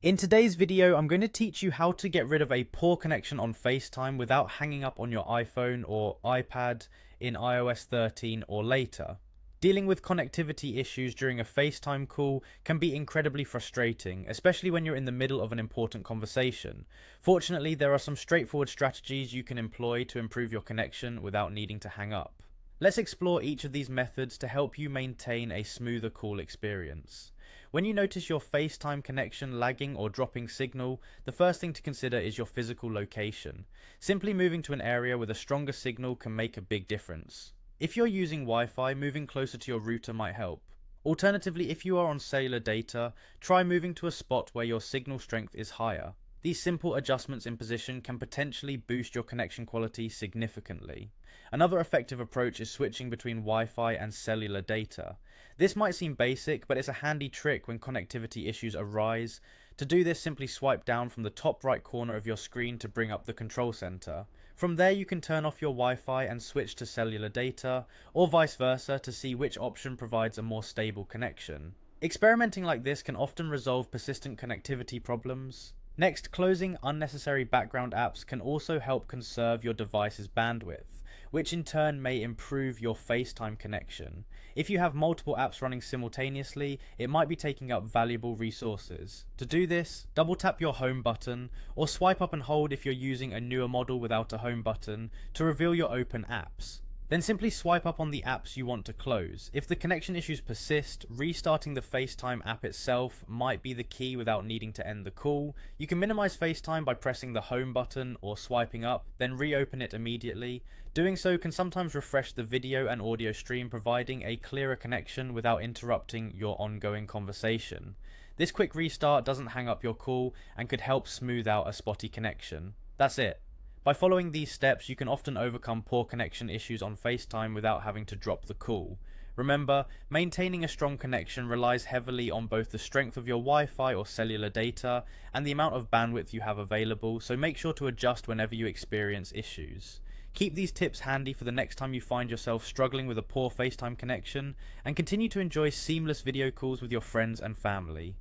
In today's video, I'm going to teach you how to get rid of a poor connection on FaceTime without hanging up on your iPhone or iPad in iOS 13 or later. Dealing with connectivity issues during a FaceTime call can be incredibly frustrating, especially when you're in the middle of an important conversation. Fortunately, there are some straightforward strategies you can employ to improve your connection without needing to hang up. Let's explore each of these methods to help you maintain a smoother call experience. When you notice your FaceTime connection lagging or dropping signal, the first thing to consider is your physical location. Simply moving to an area with a stronger signal can make a big difference. If you're using Wi-Fi, moving closer to your router might help. Alternatively, if you are on cellular data, try moving to a spot where your signal strength is higher. These simple adjustments in position can potentially boost your connection quality significantly. Another effective approach is switching between Wi-Fi and cellular data. This might seem basic, but it's a handy trick when connectivity issues arise. To do this, simply swipe down from the top right corner of your screen to bring up the control center. From there, you can turn off your Wi-Fi and switch to cellular data, or vice versa to see which option provides a more stable connection. Experimenting like this can often resolve persistent connectivity problems. Next, closing unnecessary background apps can also help conserve your device's bandwidth, which in turn may improve your FaceTime connection. If you have multiple apps running simultaneously, it might be taking up valuable resources. To do this, double tap your home button, or swipe up and hold if you're using a newer model without a home button, to reveal your open apps. Then simply swipe up on the apps you want to close. If the connection issues persist, restarting the FaceTime app itself might be the key without needing to end the call. You can minimize FaceTime by pressing the home button or swiping up, then reopen it immediately. Doing so can sometimes refresh the video and audio stream, providing a clearer connection without interrupting your ongoing conversation. This quick restart doesn't hang up your call and could help smooth out a spotty connection. That's it. By following these steps, you can often overcome poor connection issues on FaceTime without having to drop the call. Remember, maintaining a strong connection relies heavily on both the strength of your Wi-Fi or cellular data and the amount of bandwidth you have available, so make sure to adjust whenever you experience issues. Keep these tips handy for the next time you find yourself struggling with a poor FaceTime connection, and continue to enjoy seamless video calls with your friends and family.